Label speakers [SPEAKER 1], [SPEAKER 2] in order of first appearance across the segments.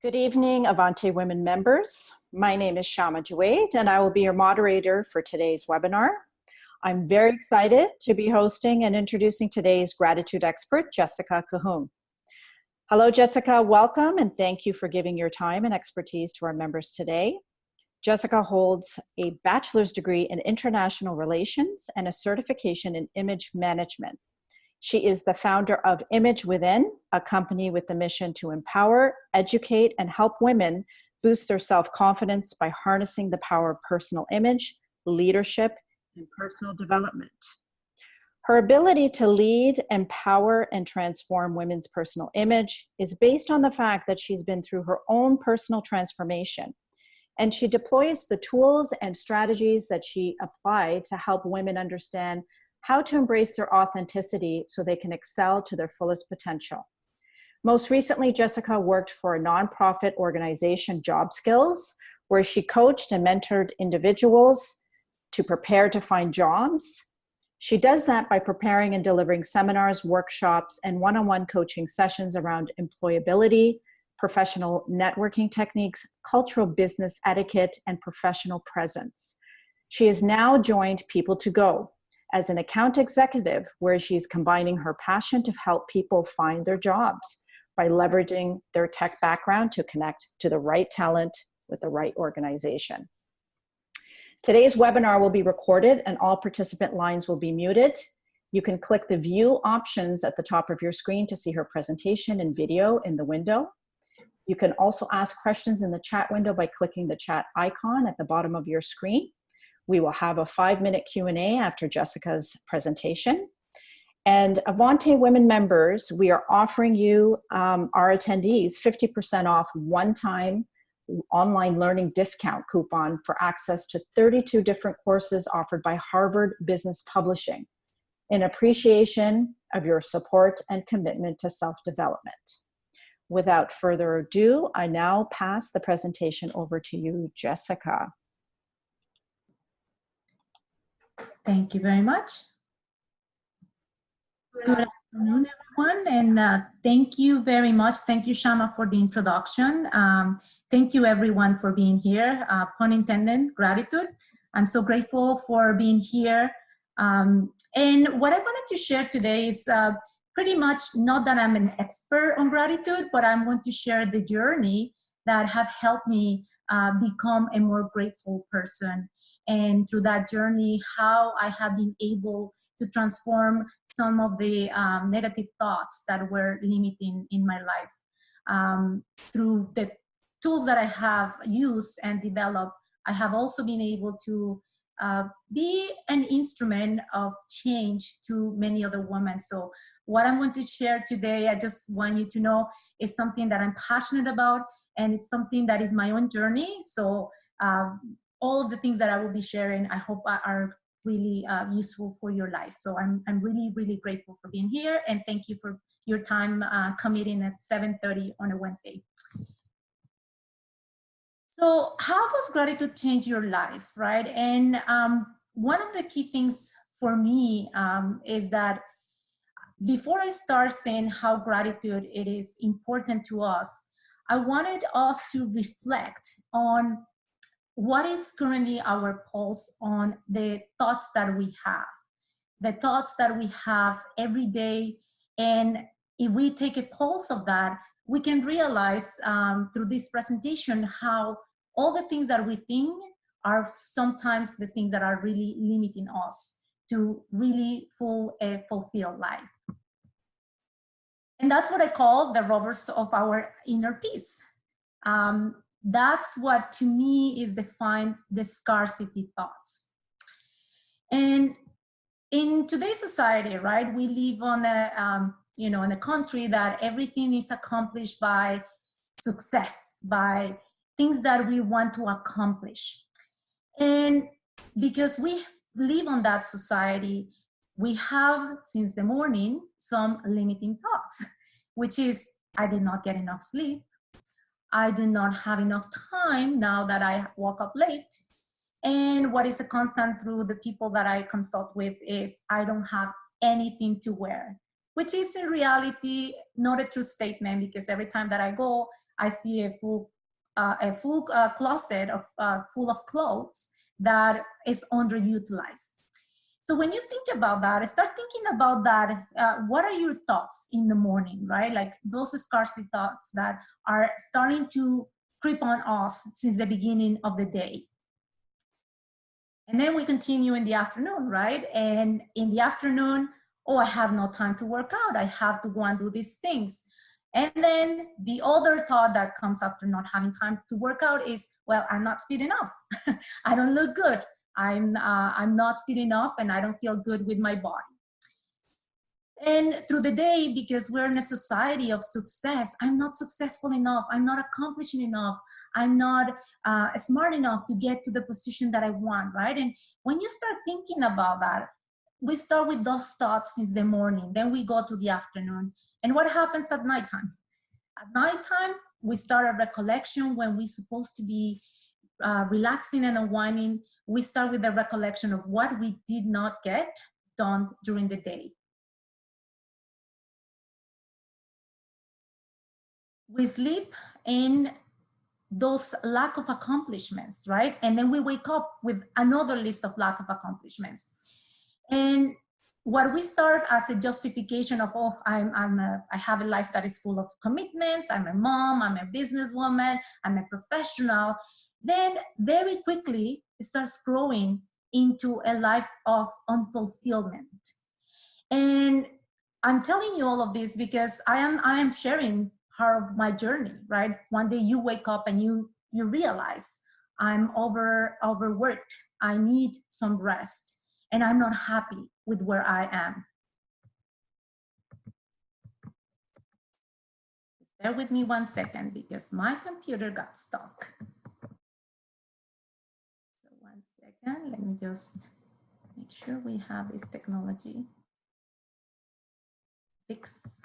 [SPEAKER 1] Good evening, Avanti Women members. My name is Shama Juwaid, and I will be your moderator for today's webinar. I'm very excited to be hosting and introducing today's gratitude expert, Jessica Kahoon. Hello, Jessica. Welcome, and thank you for giving your time and expertise to our members today. Jessica holds a bachelor's degree in international relations and a certification in image management. She is the founder of Image Within, a company with the mission to empower, educate, and help women boost their self-confidence by harnessing the power of personal image, leadership, and personal development. Her ability to lead, empower, and transform women's personal image is based on the fact that she's been through her own personal transformation, and she deploys the tools and strategies that she applied to help women understand how to embrace their authenticity so they can excel to their fullest potential. Most recently, Jessica worked for a nonprofit organization, Job Skills, where she coached and mentored individuals to prepare to find jobs. She does that by preparing and delivering seminars, workshops, and one-on-one coaching sessions around employability, professional networking techniques, cultural business etiquette, and professional presence. She has now joined People to Go as an account executive, where she's combining her passion to help people find their jobs by leveraging their tech background to connect to the right talent with the right organization. Today's webinar will be recorded and all participant lines will be muted. You can click the view options at the top of your screen to see her presentation and video in the window. You can also ask questions in the chat window by clicking the chat icon at the bottom of your screen. We will have a 5-minute Q&A after Jessica's presentation. And Avanti Women members, we are offering you, our attendees, 50% off one-time online learning discount coupon for access to 32 different courses offered by Harvard Business Publishing in appreciation of your support and commitment to self-development. Without further ado, I now pass the presentation over to you, Jessica.
[SPEAKER 2] Thank you very much. Good afternoon, everyone, and thank you very much. Thank you, Shama, for the introduction. Thank you, everyone, for being here. Pun intended, gratitude. I'm so grateful for being here. And what I wanted to share today is pretty much not that I'm an expert on gratitude, but I'm going to share the journey that have helped me become a more grateful person. And through that journey, how I have been able to transform some of the negative thoughts that were limiting in my life. Through the tools that I have used and developed, I have also been able to be an instrument of change to many other women. So what I'm going to share today, I just want you to know, is something that I'm passionate about, and it's something that is my own journey. So all of the things that I will be sharing, I hope are really useful for your life. So I'm really, really grateful for being here, and thank you for your time committing at 7:30 on a Wednesday. So how does gratitude change your life, right? And one of the key things for me is that before I start saying how gratitude it is important to us, I wanted us to reflect on what is currently our pulse on the thoughts that we have every day. And if we take a pulse of that, we can realize through this presentation how all the things that we think are sometimes the things that are really limiting us to really fulfill life. And that's what I call the robbers of our inner peace. That's what, to me, is define the scarcity thoughts. And in today's society, right, we live on a, in a country that everything is accomplished by success, by things that we want to accomplish. And because we live on that society, we have, since the morning, some limiting thoughts, which is, I did not get enough sleep. I do not have enough time now that I woke up late. And what is a constant through the people that I consult with is, I don't have anything to wear, which is in reality not a true statement, because every time that I go, I see a full closet of full of clothes that is underutilized. So when you think about that, start thinking about that. What are your thoughts in the morning, right? Like those scarcity thoughts that are starting to creep on us since the beginning of the day. And then we continue in the afternoon, right? And in the afternoon, oh, I have no time to work out. I have to go and do these things. And then the other thought that comes after not having time to work out is, well, I'm not fit enough. I don't look good. I'm not fit enough, and I don't feel good with my body. And through the day, because we're in a society of success, I'm not successful enough. I'm not accomplishing enough. I'm not smart enough to get to the position that I want, right? And when you start thinking about that, we start with those thoughts since the morning. Then we go to the afternoon. And what happens at nighttime? At nighttime, we start a recollection when we're supposed to be relaxing and unwinding. We start with the recollection of what we did not get done during the day. We sleep in those lack of accomplishments, right? And then we wake up with another list of lack of accomplishments. And what we start as a justification of, oh, I have a life that is full of commitments, I'm a mom, I'm a businesswoman, I'm a professional, then very quickly it starts growing into a life of unfulfillment. And I'm telling you all of this because I am sharing part of my journey, right? One day you wake up and you realize I'm overworked. I need some rest, and I'm not happy with where I am. Just bear with me 1 second because my computer got stuck. So 1 second, let me just make sure we have this technology fix.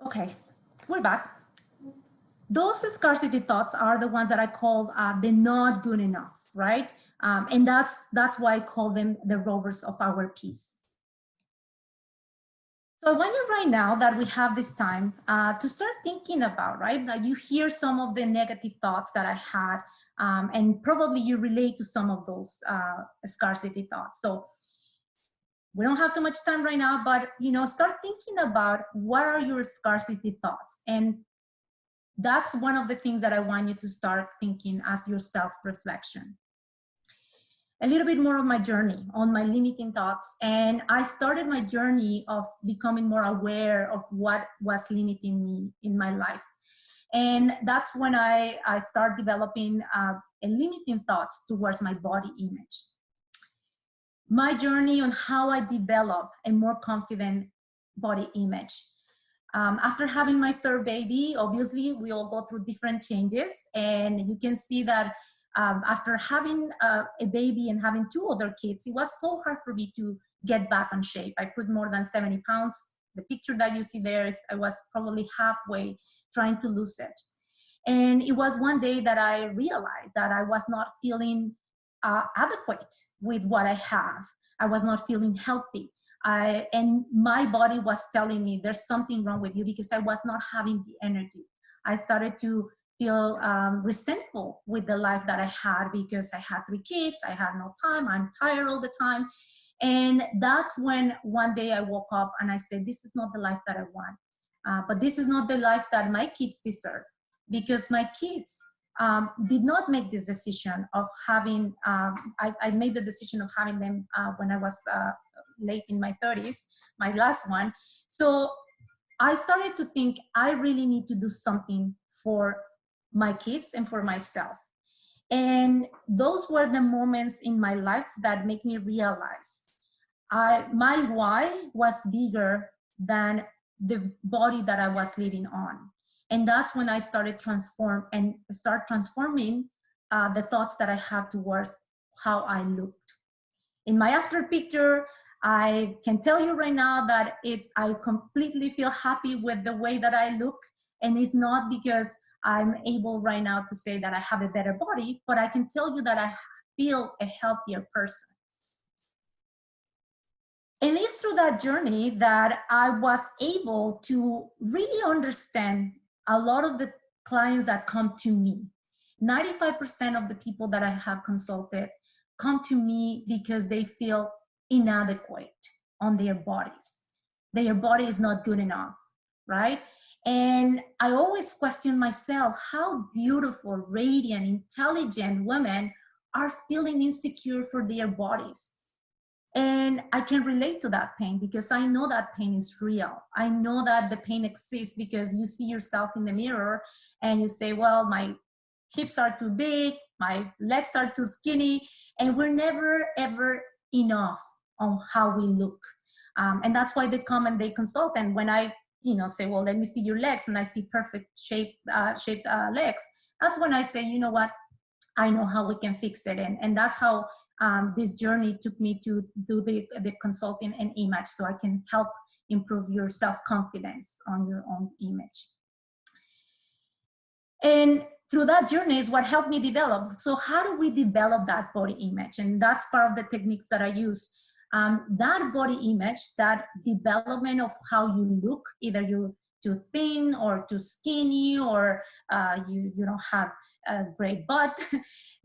[SPEAKER 2] Okay, we're back. Those scarcity thoughts are the ones that I call the not good enough, right? And that's why I call them the robbers of our peace. So I want you right now that we have this time to start thinking about, right? That you hear some of the negative thoughts that I had, and probably you relate to some of those scarcity thoughts. So we don't have too much time right now, but start thinking about what are your scarcity thoughts. And that's one of the things that I want you to start thinking as your self-reflection. A little bit more of my journey on my limiting thoughts. And I started my journey of becoming more aware of what was limiting me in my life. And that's when I started developing a limiting thoughts towards my body image. My journey on how I develop a more confident body image. After having my third baby, obviously we all go through different changes, and you can see that after having a baby and having 2 other kids, it was so hard for me to get back on shape. I put more than 70 pounds. The picture that you see there is I was probably halfway trying to lose it. And it was one day that I realized that I was not feeling adequate with what I have. I was not feeling healthy. And my body was telling me there's something wrong with you because I was not having the energy. I started to feel resentful with the life that I had because I had 3 kids, I had no time, I'm tired all the time. And that's when one day I woke up and I said, this is not the life that I want. But this is not the life that my kids deserve, because my kids did not make this decision of having, I made the decision of having them when I was late in my 30s, my last one. So I started to think I really need to do something for my kids and for myself. And those were the moments in my life that make me realize my why was bigger than the body that I was living on. And that's when I started transforming the thoughts that I have towards how I looked. In my after picture, I can tell you right now that I completely feel happy with the way that I look. And it's not because I'm able right now to say that I have a better body, but I can tell you that I feel a healthier person. And it's through that journey that I was able to really understand a lot of the clients that come to me. 95% of the people that I have consulted come to me because they feel inadequate on their bodies. Their body is not good enough, right? And I always question myself how beautiful, radiant, intelligent women are feeling insecure for their bodies. And I can relate to that pain because I know that pain is real. I know that the pain exists because you see yourself in the mirror and you say, well, my hips are too big, my legs are too skinny, and we're never, ever enough on how we look. And that's why they come and they consult. And when I say, well, let me see your legs, and I see perfect shaped legs, that's when I say, you know what, I know how we can fix it. And that's how this journey took me to do the consulting and image, so I can help improve your self-confidence on your own image. And through that journey is what helped me develop. So how do we develop that body image? And that's part of the techniques that I use. That body image, that development of how you look, either you're too thin or too skinny, or you don't have a great butt,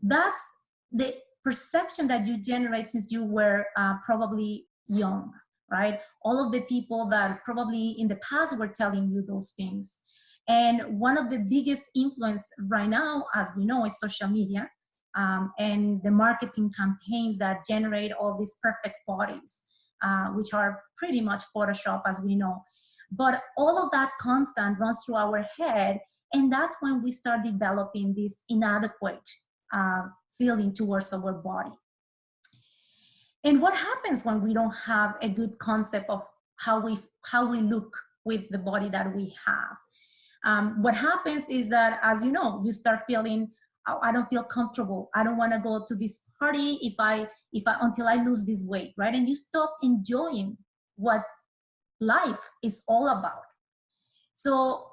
[SPEAKER 2] that's the perception that you generate since you were probably young, right? All of the people that probably in the past were telling you those things. And one of the biggest influence right now, as we know, is social media and the marketing campaigns that generate all these perfect bodies, which are pretty much Photoshop, as we know. But all of that constant runs through our head, and that's when we start developing this inadequate feeling towards our body. And what happens when we don't have a good concept of how we look with the body that we have? What happens is that, as you know, you start feeling, oh, I don't feel comfortable. I don't want to go to this party until I lose this weight, right? And you stop enjoying what life is all about. So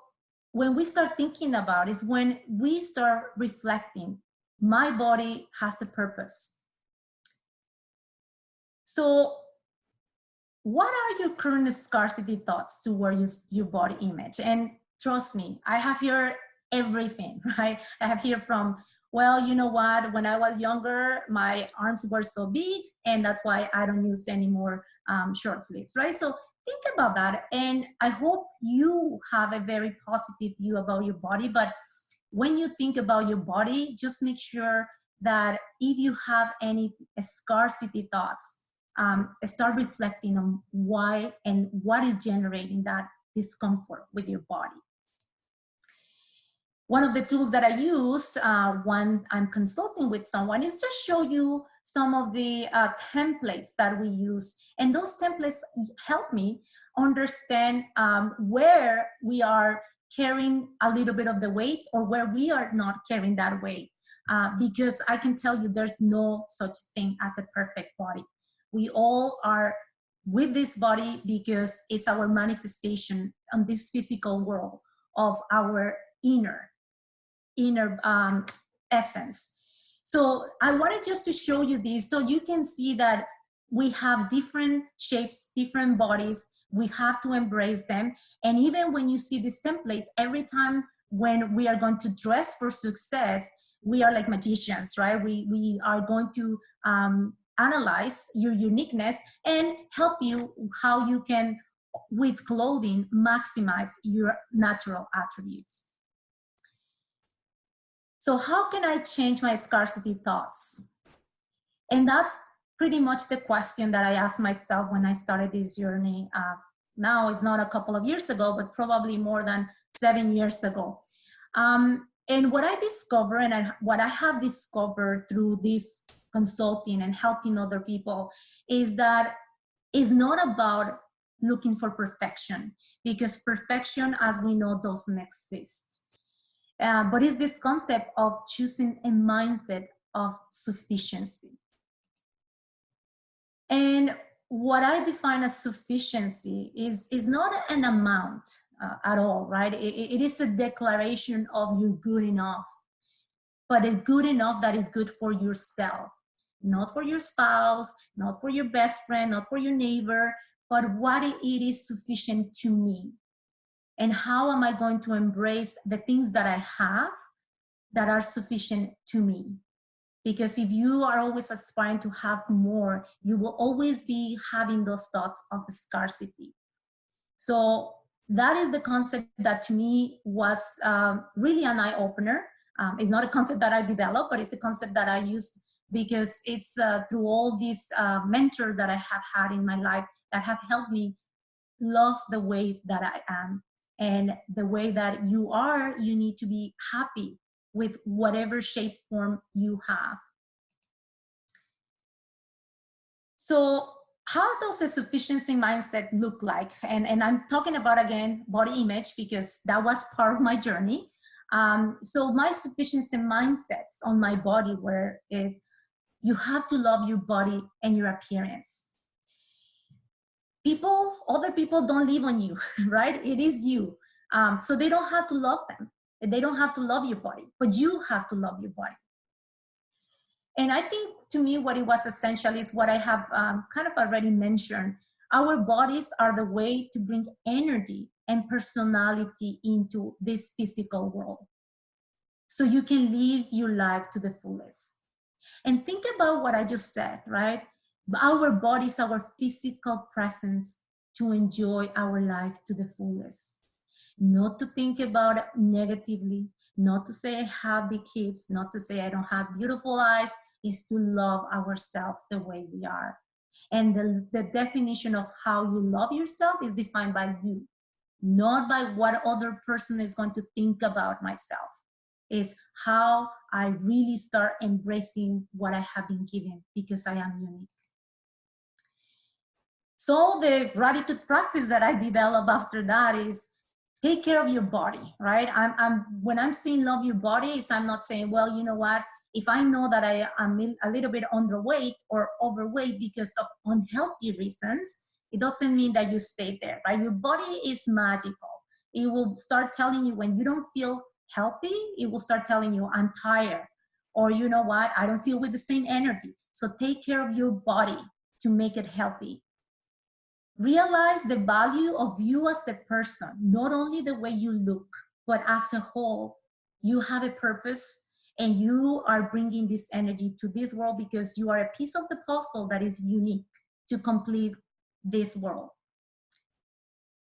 [SPEAKER 2] when we start thinking about it, is when we start reflecting, my body has a purpose. So what are your current scarcity thoughts towards your body image? And trust me, I have here everything, right? I have here from, well, you know what, when I was younger, my arms were so big, and that's why I don't use any more short sleeves, right? So think about that. And I hope you have a very positive view about your body. But when you think about your body, just make sure that if you have any scarcity thoughts, start reflecting on why and what is generating that discomfort with your body. One of the tools that I use when I'm consulting with someone is just show you some of the templates that we use. And those templates help me understand where we are carrying a little bit of the weight or where we are not carrying that weight. Because I can tell you there's no such thing as a perfect body. We all are with this body because it's our manifestation on this physical world of our inner essence. So I wanted just to show you this so you can see that we have different shapes, different bodies. We have to embrace them. And even when you see these templates, every time when we are going to dress for success, we are like magicians, right? We are going to analyze your uniqueness and help you how you can, with clothing, maximize your natural attributes. So how can I change my scarcity thoughts? And that's pretty much the question that I asked myself when I started this journey. Now it's not a couple of years ago, but probably more than 7 years ago. And what I discovered and what I have discovered through this consulting and helping other people is that it's not about looking for perfection, because perfection, as we know, doesn't exist. But it's this concept of choosing a mindset of sufficiency. And what I define as sufficiency is not an amount at all, right? It is a declaration of you're good enough, but a good enough that is good for yourself, not for your spouse, not for your best friend, not for your neighbor, but what it is sufficient to me. And how am I going to embrace the things that I have that are sufficient to me? Because if you are always aspiring to have more, you will always be having those thoughts of scarcity. So that is the concept that to me was really an eye-opener. It's not a concept that I developed, but it's a concept that I used because it's through all these mentors that I have had in my life that have helped me love the way that I am. And the way that you are, you need to be happy with whatever shape, form you have. So how does a sufficiency mindset look like? And I'm talking about, again, body image, because that was part of my journey. So my sufficiency mindsets on my body is you have to love your body and your appearance. Other people don't live on you, right? It is you. So they don't have to love them. They don't have to love your body, but you have to love your body. And I think to me, what it was essential is what I have kind of already mentioned. Our bodies are the way to bring energy and personality into this physical world, so you can live your life to the fullest. And think about what I just said, right? Our bodies, our physical presence to enjoy our life to the fullest. Not to think about it negatively, not to say I have big hips, not to say I don't have beautiful eyes, is to love ourselves the way we are. And the definition of how you love yourself is defined by you, not by what other person is going to think about myself. Is how I really start embracing what I have been given, because I am unique. So the gratitude practice that I developed after that is take care of your body, right? When I'm saying love your body, is I'm not saying, well, you know what, if I know that I am a little bit underweight or overweight because of unhealthy reasons, it doesn't mean that you stay there, right? Your body is magical. It will start telling you when you don't feel healthy, it will start telling you, I'm tired, or you know what, I don't feel with the same energy. So take care of your body to make it healthy. Realize the value of you as a person, not only the way you look, but as a whole. You have a purpose, and you are bringing this energy to this world because you are a piece of the puzzle that is unique to complete this world.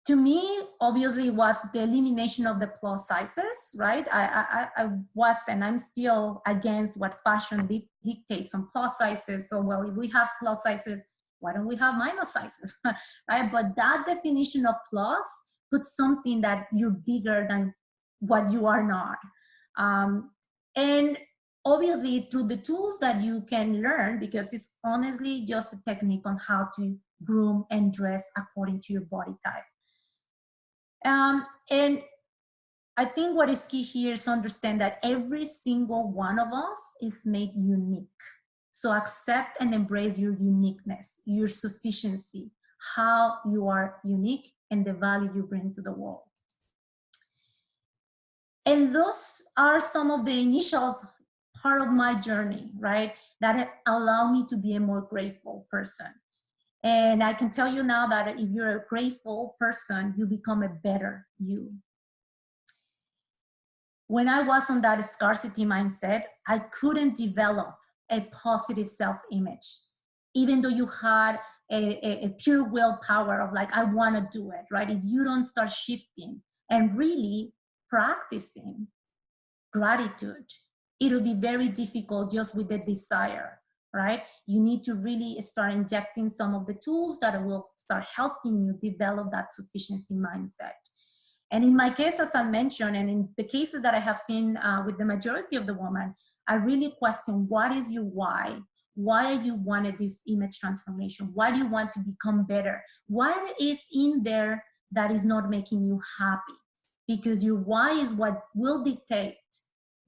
[SPEAKER 2] To me, obviously, was the elimination of the plus sizes, right? I was, and I'm still against what fashion dictates on plus sizes. So, well, if we have plus sizes, why don't we have minus sizes, right? But that definition of plus puts something that you're bigger than what you are not. And obviously, through the tools that you can learn, because it's honestly just a technique on how to groom and dress according to your body type. And I think what is key here is to understand that every single one of us is made unique. So accept and embrace your uniqueness, your sufficiency, how you are unique, and the value you bring to the world. And those are some of the initial part of my journey, right? That have allowed me to be a more grateful person. And I can tell you now that if you're a grateful person, you become a better you. When I was on that scarcity mindset, I couldn't develop a positive self-image, even though you had a pure willpower of like, I want to do it, right? If you don't start shifting and really practicing gratitude, it'll be very difficult just with the desire, right? You need to really start injecting some of the tools that will start helping you develop that sufficiency mindset. And in my case, as I mentioned, and in the cases that I have seen with the majority of the women, I really question, what is your why? Why you wanted this image transformation? Why do you want to become better? What is in there that is not making you happy? Because your why is what will dictate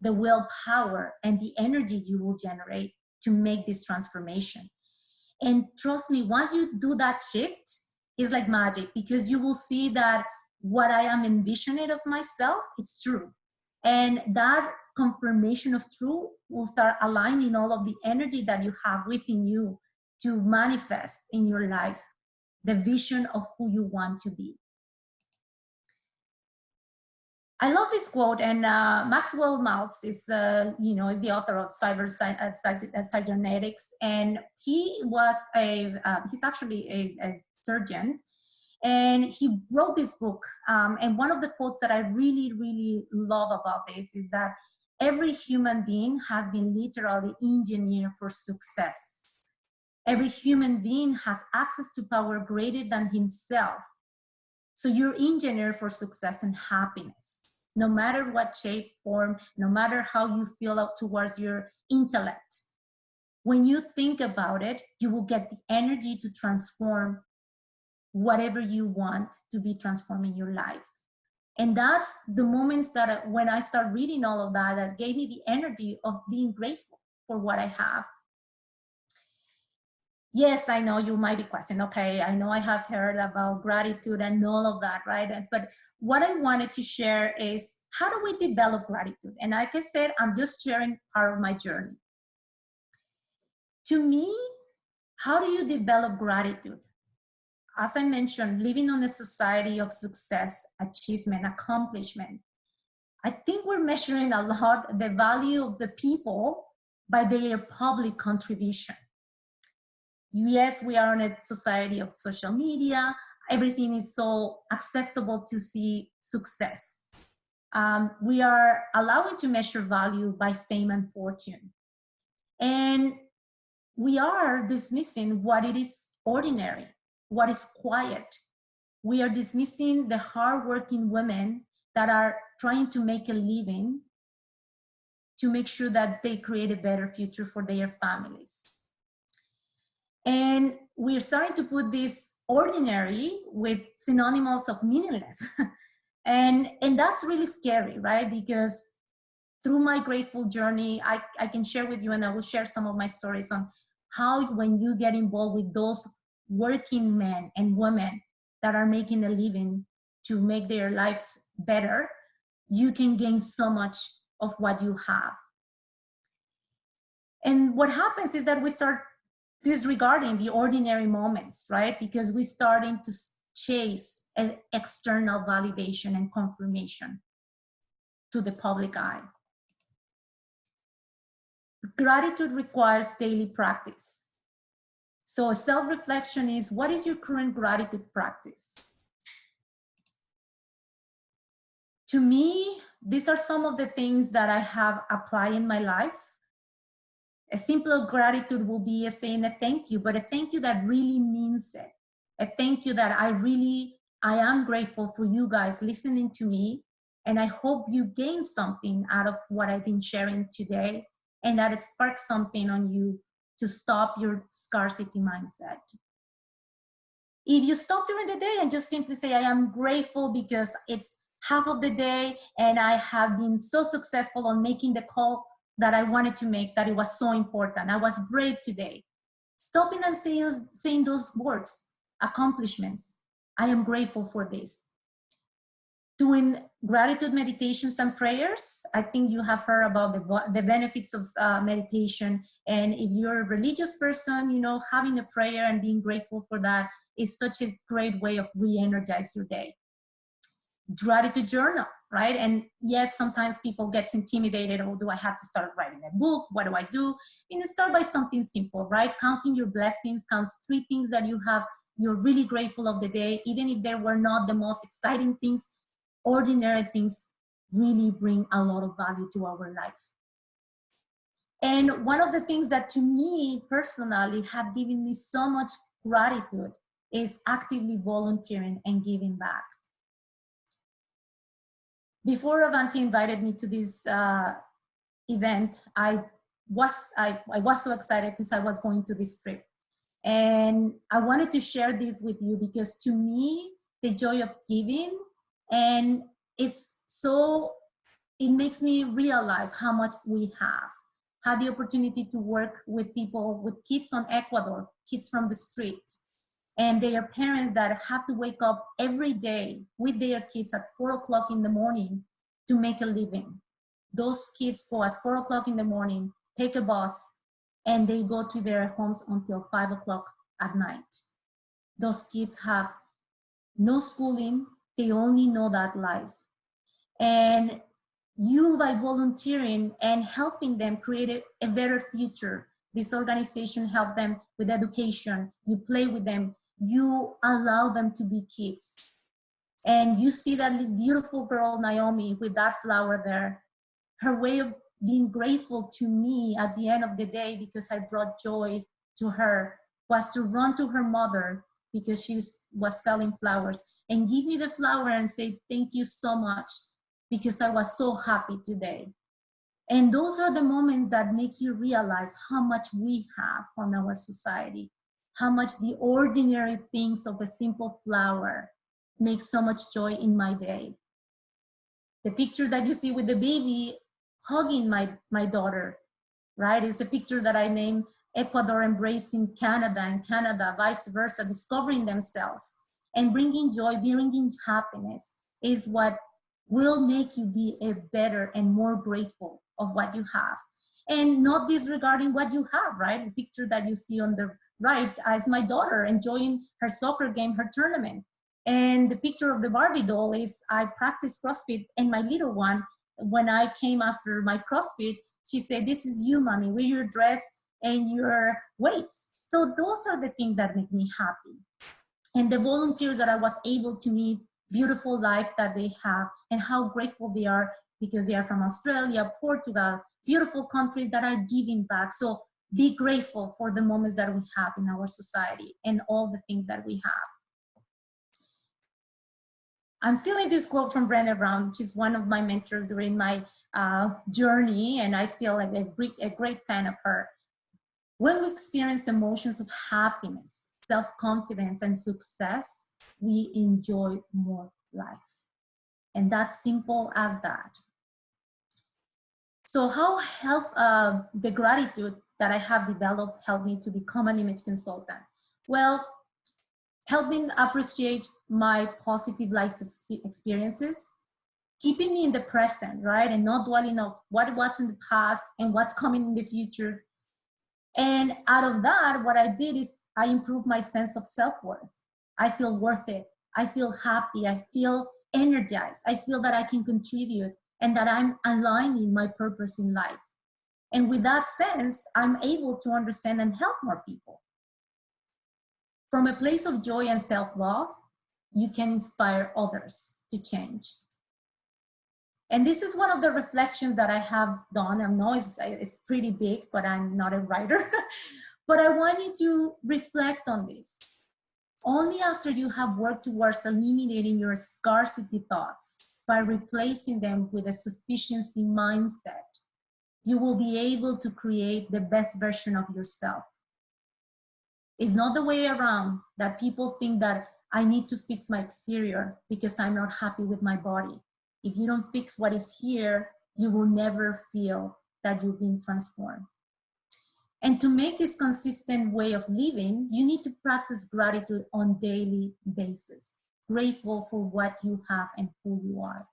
[SPEAKER 2] the willpower and the energy you will generate to make this transformation. And trust me, once you do that shift, it's like magic, because you will see that what I am envisioning of myself, it's true. And that confirmation of truth will start aligning all of the energy that you have within you to manifest in your life the vision of who you want to be. I love this quote, and Maxwell Maltz is, is the author of Cybernetics, and he was he's actually a surgeon, and he wrote this book. And one of the quotes that I really, really love about this is that every human being has been literally engineered for success. Every human being has access to power greater than himself. So you're engineered for success and happiness, no matter what shape, form, no matter how you feel out towards your intellect. When you think about it, you will get the energy to transform whatever you want to be transforming your life. And that's the moments that when I start reading all of that, that gave me the energy of being grateful for what I have. Yes, I know you might be questioning, okay, I know I have heard about gratitude and all of that, right? But what I wanted to share is, how do we develop gratitude? And like I said, I'm just sharing part of my journey. To me, how do you develop gratitude? As I mentioned, living on a society of success, achievement, accomplishment, I think we're measuring a lot the value of the people by their public contribution. Yes, we are in a society of social media. Everything is so accessible to see success. We are allowed to measure value by fame and fortune. And we are dismissing what it is ordinary, what is quiet. We are dismissing the hardworking women that are trying to make a living to make sure that they create a better future for their families. And we're starting to put this ordinary with synonyms of meaningless. and that's really scary, right? Because through my grateful journey, I can share with you, and I will share some of my stories on how when you get involved with those working men and women that are making a living to make their lives better, you can gain so much of what you have. And what happens is that we start disregarding the ordinary moments, right? Because we're starting to chase an external validation and confirmation to the public eye. Gratitude requires daily practice. So self-reflection is, what is your current gratitude practice? To me, these are some of the things that I have applied in my life. A simple gratitude will be saying a thank you, but a thank you that really means it. A thank you that I am grateful for you guys listening to me. And I hope you gain something out of what I've been sharing today, and that it sparks something on you to stop your scarcity mindset. If you stop during the day and just simply say, I am grateful because it's half of the day and I have been so successful on making the call that I wanted to make, that it was so important. I was brave today. Stopping and saying those words, accomplishments. I am grateful for this. Doing gratitude meditations and prayers. I think you have heard about the benefits of meditation. And if you're a religious person, you know, having a prayer and being grateful for that is such a great way of re-energize your day. Gratitude journal, right? And yes, sometimes people get intimidated. Oh, do I have to start writing a book? What do I do? You know, start by something simple, right? Counting your blessings, count 3 things that you have, you're really grateful of the day, even if they were not the most exciting things. Ordinary things really bring a lot of value to our life. And one of the things that to me personally have given me so much gratitude is actively volunteering and giving back. Before Avanti invited me to this event, I was so excited because I was going to this trip. And I wanted to share this with you because to me, the joy of giving, and it makes me realize how much we have, had the opportunity to work with people, with kids on Ecuador, kids from the street, and their parents that have to wake up every day with their kids at 4 o'clock in the morning to make a living. Those kids go at 4 o'clock in the morning, take a bus, and they go to their homes until 5 o'clock at night. Those kids have no schooling, they only know that life. And you, by volunteering and helping them create a better future, this organization help them with education, you play with them, you allow them to be kids. And you see that beautiful girl, Naomi, with that flower there, her way of being grateful to me at the end of the day because I brought joy to her was to run to her mother because she was selling flowers and give me the flower and say, thank you so much because I was so happy today. And those are the moments that make you realize how much we have on our society, how much the ordinary things of a simple flower make so much joy in my day. The picture that you see with the baby hugging my daughter, right? It's a picture that I named Ecuador Embracing Canada, and Canada vice versa, discovering themselves and bringing joy, bringing happiness is what will make you be a better and more grateful of what you have. And not disregarding what you have, right? The picture that you see on the right is my daughter enjoying her soccer game, her tournament. And the picture of the Barbie doll is I practice CrossFit, and my little one, when I came after my CrossFit, she said, this is you, mommy, with your dress and your weights. So those are the things that make me happy. And the volunteers that I was able to meet, beautiful life that they have and how grateful they are because they are from Australia, Portugal, beautiful countries that are giving back. So be grateful for the moments that we have in our society and all the things that we have. I'm stealing this quote from Brené Brown. She's one of my mentors during my journey, and I still am a great fan of her. When we experience emotions of happiness, self-confidence, and success, we enjoy more life. And that's simple as that. So how help the gratitude that I have developed help me to become an image consultant? Well, help me appreciate my positive life experiences, keeping me in the present, right? And not dwelling on what was in the past and what's coming in the future. And out of that, what I did is I improved my sense of self-worth. I feel worth it. I feel happy. I feel energized. I feel that I can contribute and that I'm aligning my purpose in life. And with that sense, I'm able to understand and help more people. From a place of joy and self-love, you can inspire others to change. And this is one of the reflections that I have done. I know it's pretty big, but I'm not a writer. But I want you to reflect on this. Only after you have worked towards eliminating your scarcity thoughts by replacing them with a sufficiency mindset, you will be able to create the best version of yourself. It's not the way around that people think that I need to fix my exterior because I'm not happy with my body. If you don't fix what is here, you will never feel that you've been transformed. And to make this consistent way of living, you need to practice gratitude on a daily basis. Grateful for what you have and who you are.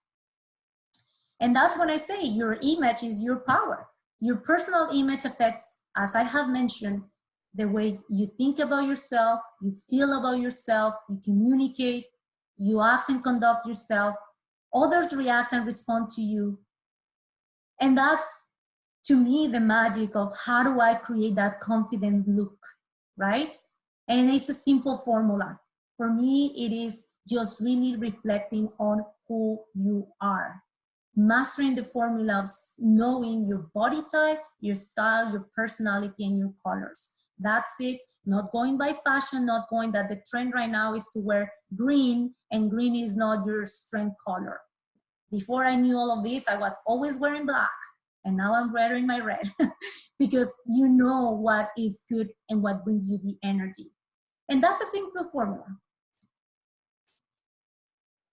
[SPEAKER 2] And that's when I say your image is your power. Your personal image affects, as I have mentioned, the way you think about yourself, you feel about yourself, you communicate, you act and conduct yourself. Others react and respond to you. And that's, to me, the magic of how do I create that confident look, right? And it's a simple formula. For me, it is just really reflecting on who you are. Mastering the formula of knowing your body type, your style, your personality, and your colors. That's it. Not going by fashion, not going that the trend right now is to wear green, and green is not your strength color. Before I knew all of this, I was always wearing black, and now I'm wearing my red because you know what is good and what brings you the energy. And that's a simple formula.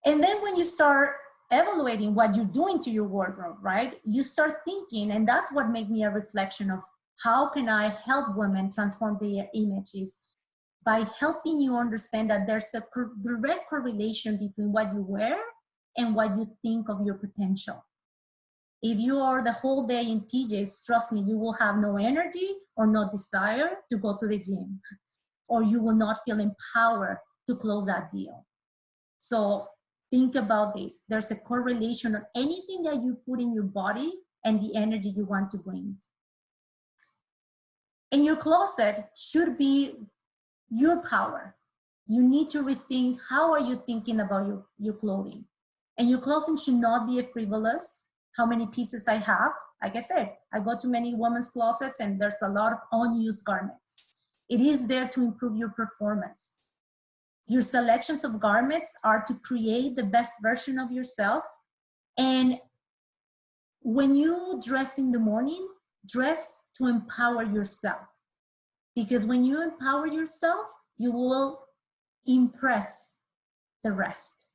[SPEAKER 2] And then when you start evaluating what you're doing to your wardrobe, right? You start thinking, and that's what made me a reflection of how can I help women transform their images, by helping you understand that there's a direct correlation between what you wear and what you think of your potential. If you are the whole day in PJs, trust me, you will have no energy or no desire to go to the gym, or you will not feel empowered to close that deal. So think about this. There's a correlation on anything that you put in your body and the energy you want to bring. And your closet should be your power. You need to rethink, how are you thinking about your clothing? And your clothing should not be a frivolous, how many pieces I have. Like I said, I go to many women's closets and there's a lot of unused garments. It is there to improve your performance. Your selections of garments are to create the best version of yourself. And when you dress in the morning, dress to empower yourself. Because when you empower yourself, you will impress the rest.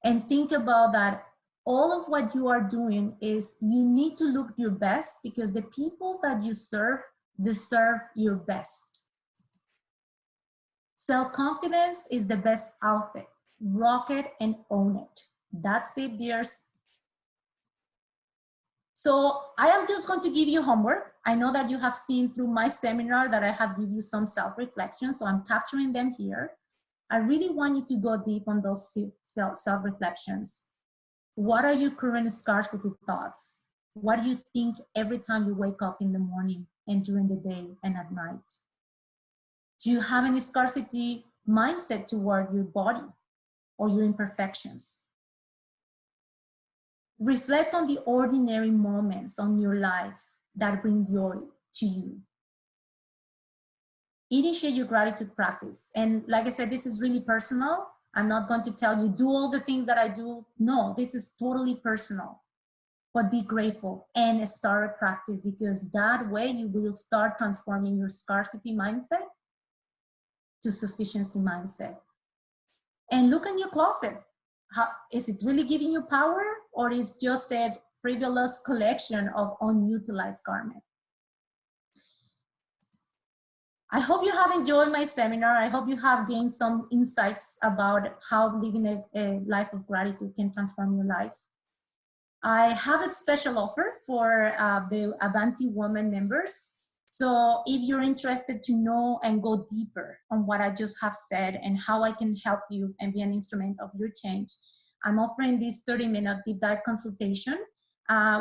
[SPEAKER 2] And think about that. All of what you are doing is you need to look your best, because the people that you serve deserve your best. Self-confidence is the best outfit. Rock it and own it. That's it, dears. So I am just going to give you homework. I know that you have seen through my seminar that I have given you some self-reflection, so I'm capturing them here. I really want you to go deep on those self-reflections. What are your current scarcity thoughts? What do you think every time you wake up in the morning and during the day and at night? Do you have any scarcity mindset toward your body or your imperfections? Reflect on the ordinary moments on your life that bring joy to you. Initiate your gratitude practice. And like I said, this is really personal. I'm not going to tell you, do all the things that I do. No, this is totally personal. But be grateful and start a practice, because that way you will start transforming your scarcity mindset to sufficiency mindset. And look in your closet. Is it really giving you power, or is just a frivolous collection of unutilized garments? I hope you have enjoyed my seminar. I hope you have gained some insights about how living a life of gratitude can transform your life. I have a special offer for the Avanti Women members. So if you're interested to know and go deeper on what I just have said and how I can help you and be an instrument of your change, I'm offering this 30-minute deep dive consultation,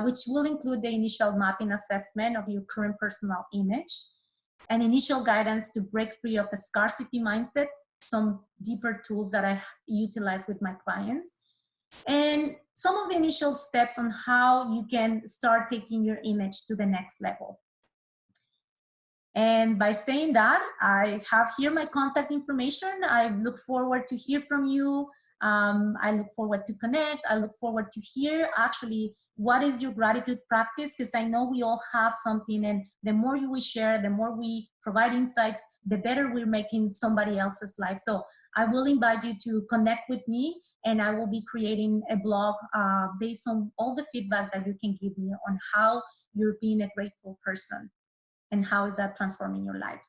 [SPEAKER 2] which will include the initial mapping assessment of your current personal image, and initial guidance to break free of a scarcity mindset, some deeper tools that I utilize with my clients, and some of the initial steps on how you can start taking your image to the next level. And by saying that, I have here my contact information. I look forward to hear from you. I look forward to connect. I look forward to hear actually what is your gratitude practice, because I know we all have something, and the more we share, the more we provide insights, the better we're making somebody else's life. So I will invite you to connect with me, and I will be creating a blog based on all the feedback that you can give me on how you're being a grateful person and how is that transforming your life.